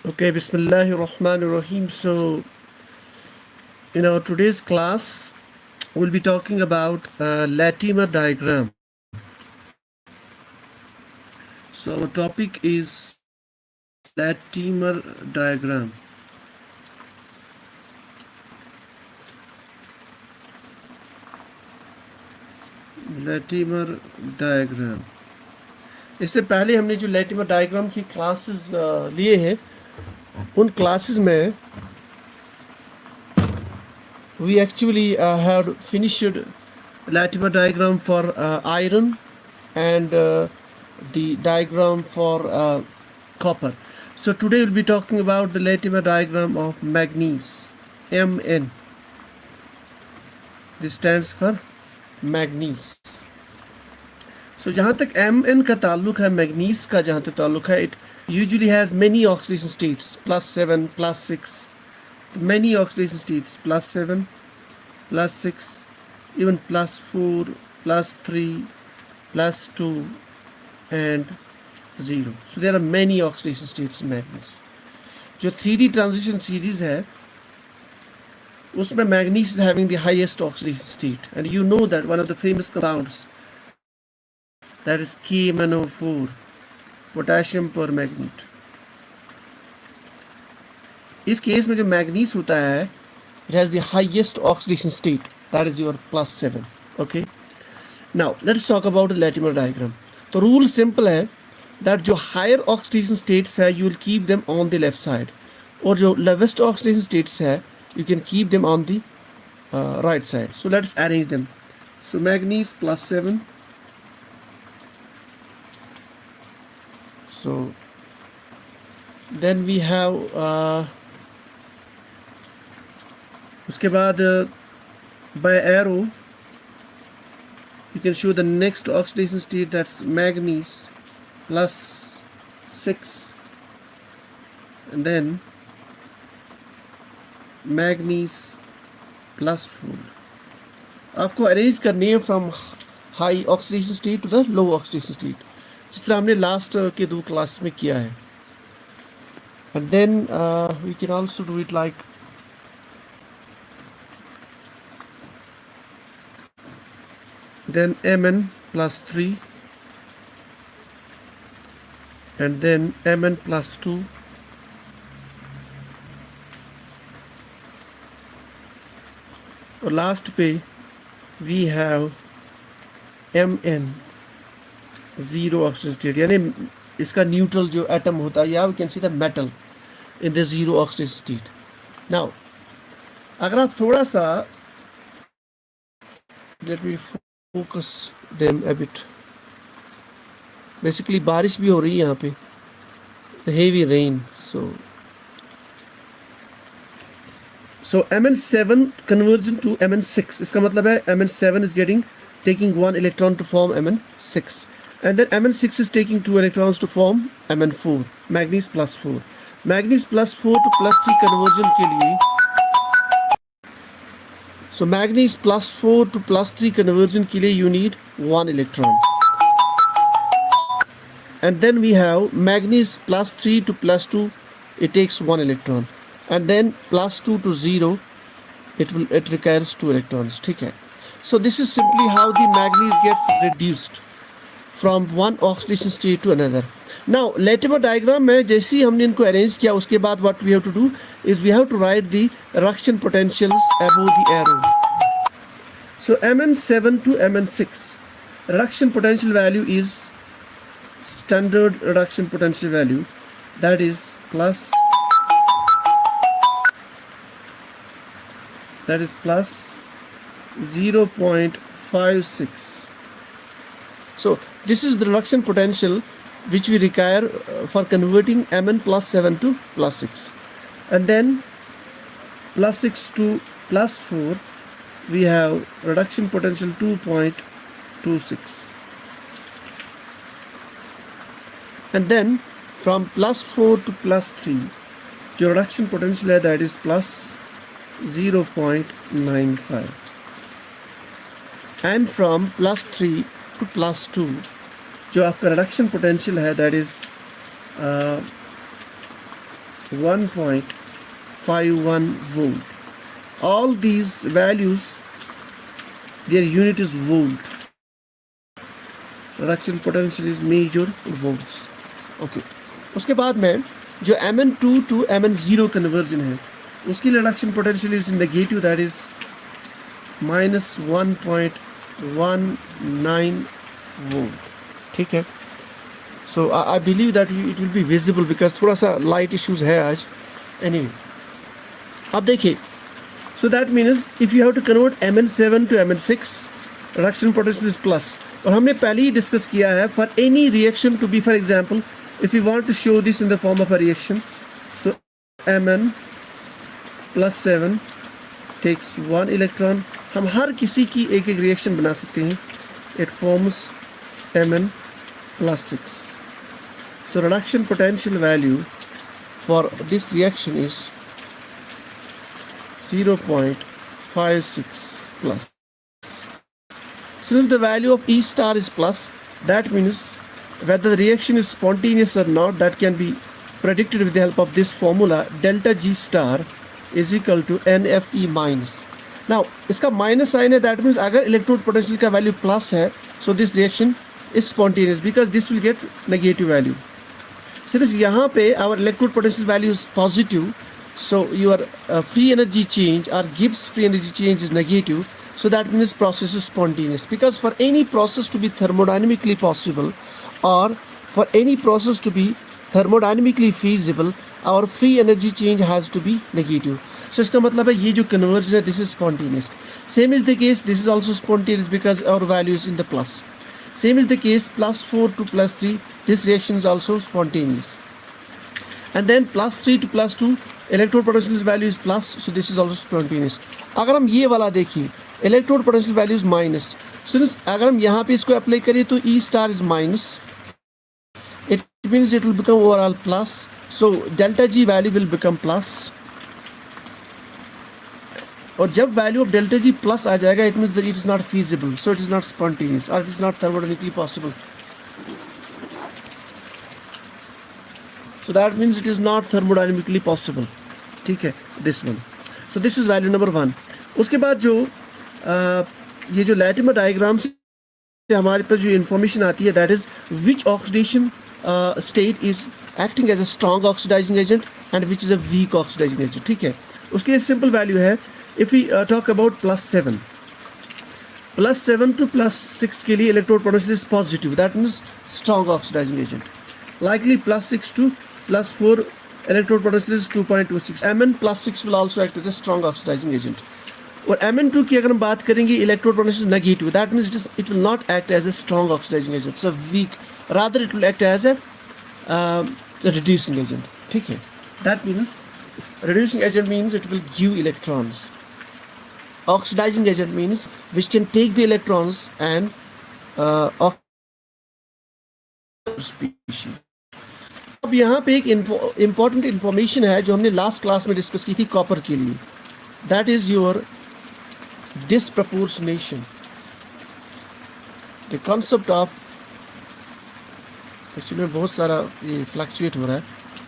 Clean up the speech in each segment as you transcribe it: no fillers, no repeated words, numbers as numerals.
Okay, Bismillahir Rahmanir Rahim. So, in our today's class, we'll be talking about Latimer diagram. So, our topic is Latimer diagram. Latimer diagram. इससे पहले हमने जो Latimer diagram की classes लिए हैं उन classes में we actually had finished Latimer diagram for iron and the diagram for copper. So today we'll be talking about the Latimer diagram of manganese, Mn. This stands for manganese. So जहाँ तक Mn का ताल्लुक है manganese का जहाँ तक ताल्लुक है, it usually has many oxidation states, +7, +6, many oxidation states, +7, +6, even +4, +3, +2 and 0. So there are many oxidation states in manganese. जो 3D transition series है उसमें manganese is having the highest oxidation state, and you know that one of the famous compounds that is KMnO4, potassium permanganate. इस case में जो manganese होता है it has the highest oxidation state, that is your +7. Okay, now let's talk about the Latimer diagram. तो rule simple है that जो higher oxidation states है you will keep them on the left side, और जो lowest oxidation states है you can keep them on the right side. So let's arrange them. So manganese +7. So then we have उसके बाद by arrow you can show the next oxidation state, that's manganese +6, and then manganese +4. आपको arrange करनी है from high oxidation state to the low oxidation state, जिस तरह हमने last के दो क्लास में किया है. And then we can also do it like then Mn +3 and then Mn +2 और लास्ट पे we have Mn 0 oxidation state, यानी इसका न्यूट्रल जो एटम होता है, या we can see the metal in the 0 oxidation state. Now अगर आप थोड़ा सा let me focus them a bit. Basically बारिश भी हो रही है यहाँ पे, heavy rain. So Mn7 conversion to Mn6, इसका मतलब है Mn7 is taking 1 electron to form Mn6, and then Mn6 is taking 2 electrons to form Mn4, manganese +4. Manganese +4 to +3 conversion के लिए, so manganese +4 to +3 conversion के लिए you need 1 electron, and then we have manganese +3 to +2, it takes 1 electron, and then +2 to 0 it requires 2 electrons. ठीक है. So this is simply how the manganese gets reduced from one oxidation state to another. Now Latimer diagram में जैसे ही हमने इनको arrange किया उसके बाद what we have to do is we have to write the reduction potentials above the arrow. So Mn7 to Mn6 reduction potential value is standard reduction potential value, that is plus 0.56. So this is the reduction potential which we require for converting Mn +7 to +6, and then +6 to +4 we have reduction potential 2.26, and then from +4 to +3 your reduction potential है that is +0.95, and from +3 to +2 जो आपका reduction potential है that is 1.51 volt. All these values, their unit is volt. Reduction potential is measured in volts. Okay. उसके बाद में जो Mn2 to Mn0 conversion है, उसकी reduction potential is negative, that is minus 1.19 volt. ठीक है. So I believe that it will be visible because थोड़ा सा light issues है आज. Anyway, अब देखिए. So that means if you have to convert Mn7 to Mn6, reduction potential is plus. और हमने पहले ही डिस्कस किया है, for any reaction to be, for example, if you want to show this in the form of a reaction, so Mn plus 7 takes 1 electron. हम हर किसी की एक एक रिएक्शन बना सकते हैं. It forms Mn plus 6. So reduction potential value for this reaction is 0.56 plus. Since the value of E star is plus, that means whether the reaction is spontaneous or not, that can be predicted with the help of this formula. Delta G star is equal to NFE minus. Now, इसका minus sign है, that means अगर electrode potential का value plus है, so this reaction is spontaneous because this will get negative value. Since यहाँ पे our electrode potential value is positive, so your free energy change or Gibbs free energy change is negative. So that means process is spontaneous, because for any process to be thermodynamically possible or for any process to be thermodynamically feasible, our free energy change has to be negative. So इसका मतलब है ये जो conversion है, this is spontaneous. Same is the case, this is also spontaneous because our value is in the plus. Same is the case, plus 4 to plus 3, this reaction is also spontaneous. And then plus 3 to plus 2, electrode potential value is plus, so this is also spontaneous. अगर हम ये वाला देखिए, electrode potential value is minus. So अगर हम यहाँ पे इसको अप्लाई करें तो E star is minus. It means it will become overall plus. So delta G value will become plus. और जब value of delta G plus आ जाएगा, it means that it is not feasible. So it is not spontaneous or it is not thermodynamically possible. So that means it is not thermodynamically possible. ठीक है, this one. So this is value number 1. उसके बाद जो ये जो Latimer diagram से हमारे पास जो information आती है, that is which oxidation state is acting as a strong oxidizing agent and which is a weak oxidizing agent. ठीक है, उसके लिए simple value है. If we talk about plus 7 to plus 6 के लिए electrode potential is positive, that means strong oxidizing agent. Likely plus 6 to plus 4 electrode potential is 2.26. Mn plus 6 will also act as a strong oxidizing agent. और Mn2 की अगर हम बात करेंगे, electrode potential is negative, that means it will not act as a strong oxidizing agent, so weak, rather it will act as a reducing agent. ठीक है, that means reducing agent means it will give electrons. Oxidizing agent means which can take the electrons and species. अब यहाँ पे एक important information है जो हमने last class में discuss की थी copper के लिए. That is your disproportionation. The concept of, actually में बहुत सारा ये fluctuate हो रहा है.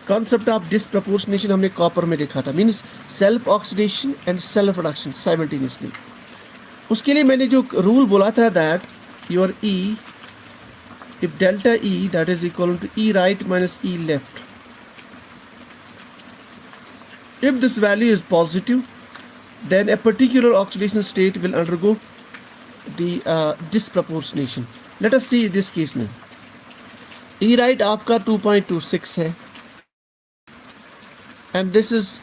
Concept of disproportionation हमने copper में देखा था, means self oxidation and self reduction simultaneously. उसके लिए मैंने जो rule बोला था that your E, if delta E, that is equal to E right minus E left. If this value is positive, then a particular oxidation state will undergo the disproportionation. Let us see this case now. E right आपका 2.26 है and this is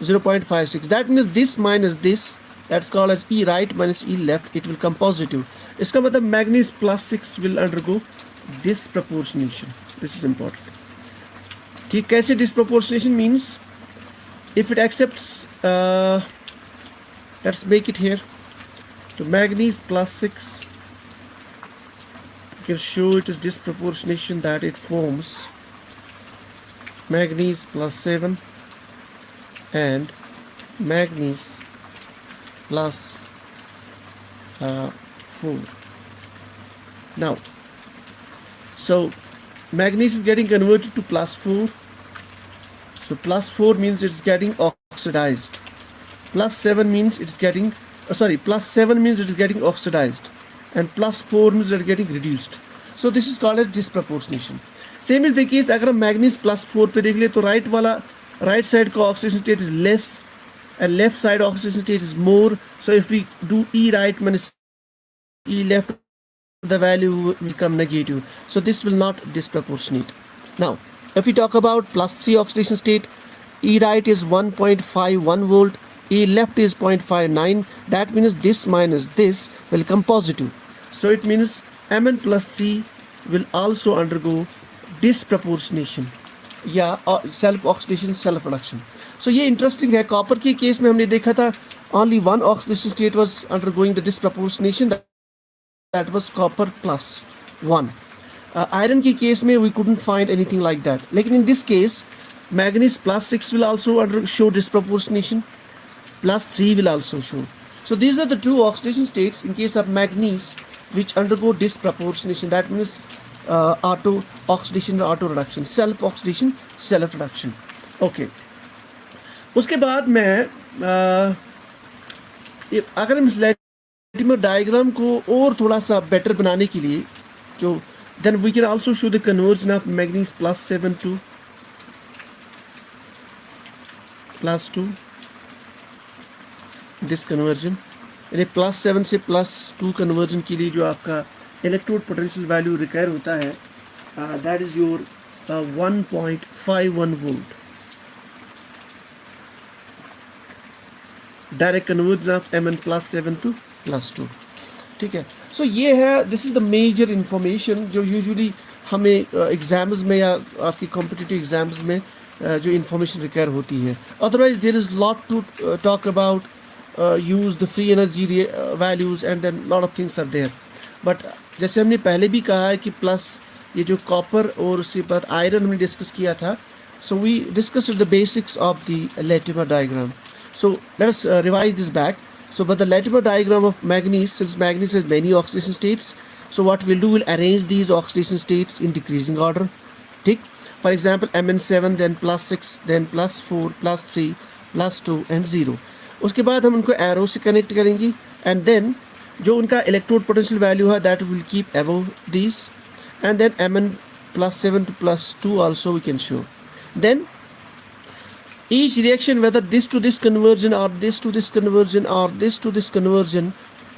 0.56. That means this minus this, that's called as E right minus E left, it will come positive. इसका मतलब manganese plus 6 will undergo disproportionation. This is important. ठीक, कैसे disproportionation means if it accepts let's make it here to manganese plus 6, you can show it is disproportionation, that it forms manganese plus 7 and manganese plus 4. Now, so manganese is getting converted to plus 4 So plus 4 means it's getting oxidized. Plus 7 means it's getting, plus 7 means it is getting oxidized. And plus 4 means it's getting reduced. So this is called as disproportionation. Same is the case अगर हम manganese plus 4 पे देख ले तो right side का oxidation state is less and left side oxidation state is more. So if we do E right minus E left, the value will come negative. So this will not disproportionate. Now if we talk about plus 3 oxidation state, E right is 1.51 volt, E left is 0.59. That means this minus this will come positive. So it means Mn plus 3 will also undergo disproportionation या self oxidation self reduction. सो ये interesting है. Copper के केस में हमने देखा था only one oxidation state was undergoing the disproportionation, that was copper plus 1. Iron के केस में we couldn't find anything like that. लेकिन in this case manganese plus 6 will also show disproportionation, plus 3 will also show. So these are the two oxidation states in case of manganese which undergo disproportionation. That means auto oxidation or auto reduction, self oxidation, self reduction. Okay. उसके बाद मैं अगर हम इस Latimer diagram को और थोड़ा सा बेटर बनाने के लिए जो then we can also show the conversion of manganese plus 7 to plus 2. This conversion यानी प्लस 7 से प्लस 2 कन्वर्जन के लिए जो आपका इलेक्ट्रोड पोटेंशियल वैल्यू रिक्वायर होता है that is your 1.51 volt. Direct conversion of Mn plus 7 to plus 2. ठीक है. सो ये है, this is the major information जो यूजुअली हमें एग्जाम्स में या आपकी कॉम्पिटिटिव एग्जाम्स में जो इंफॉर्मेशन रिक्वायर होती है. Otherwise there is lot to talk about, use the free energy values and then lot of things are there. But जैसे हमने पहले भी कहा है कि प्लस ये जो कॉपर और उसके बाद आयरन हमने डिस्कस किया था. So we discussed the basics of the Latimer diagram. So let us revise this back. So but the Latimer diagram of manganese, since manganese has many oxidation states, so what we'll do, we'll arrange these oxidation states in decreasing order. ठीक. For example Mn7, then plus 6, then plus 4, plus 3, plus 2 and 0. उसके बाद हम उनको arrow से connect करेंगे and then जो उनका electrode potential value है that will keep above this and then Mn plus 7 to plus 2 also we can show. Then each reaction, whether this to this conversion or this to this conversion or this to this conversion,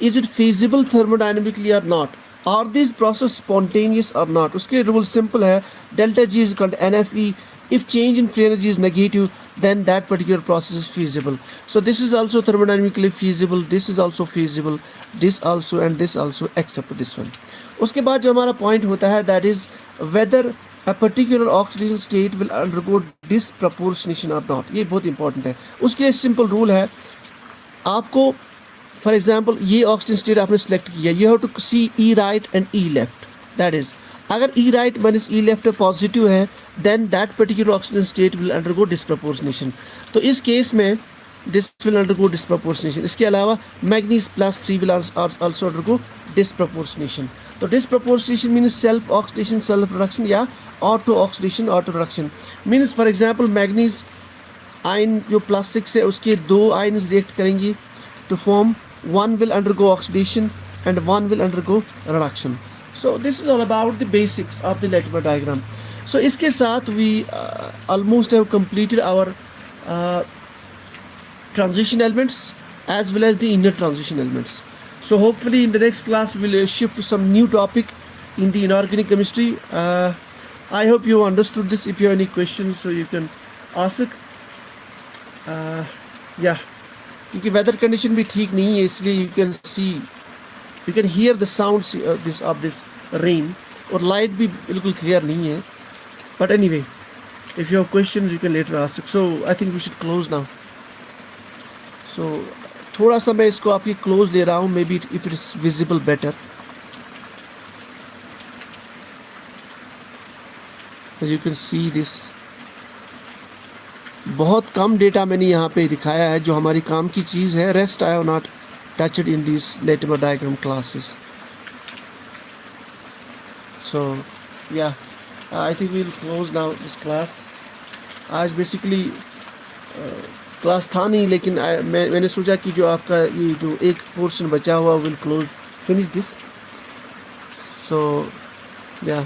is it feasible thermodynamically or not? Are these process spontaneous or not? उसके rule simple है, delta G is equal to NFE. If change in free energy is negative, then that particular process is feasible. So this is also thermodynamically feasible, this is also feasible, this also and this also except this one. उसके बाद जो हमारा point होता है that is whether a particular oxidation state will undergo disproportionation or not. ये बहुत important है. उसके लिए simple rule है, आपको for example ये oxidation state आपने select किया, you have to see E right and E left. That is अगर E right minus E left positive है then that particular oxidation state will undergo disproportionation. तो इस case में this will undergo disproportionation. इसके अलावा manganese plus 3 will also undergo disproportionation. तो disproportionation means self oxidation self reduction या auto oxidation auto reduction. Means for example manganese ion जो plus 6 है उसके दो ions react करेंगी to form, one will undergo oxidation and one will undergo reduction. So this is all about the basics of the Latimer diagram. So इसके साथ we almost have completed our transition elements as well as the inner transition elements. So hopefully in the next class we'll shift to some new topic in the inorganic chemistry. I hope you understood this. If you have any questions, so you can ask. Yeah, क्योंकि weather condition भी ठीक नहीं है इसलिए you can see, you can hear the sounds of this rain और light भी बिल्कुल clear नहीं है. But anyway, if you have questions you can later ask. So I think we should close now. So थोड़ा सा मैं इसको आपकी close ले रहा हूँ, maybe if it is visible better. As you can see this, बहुत कम डेटा मैंने यहाँ पे दिखाया है जो हमारी काम की चीज़ है. Rest I have not touched in these Latimer diagram classes. So yeah, I think we'll close now this class. आज बेसिकली क्लास था नहीं, लेकिन मैंने सोचा कि जो आपका ये जो एक पोर्शन बचा हुआ विल क्लोज फिनिश दिस, सो या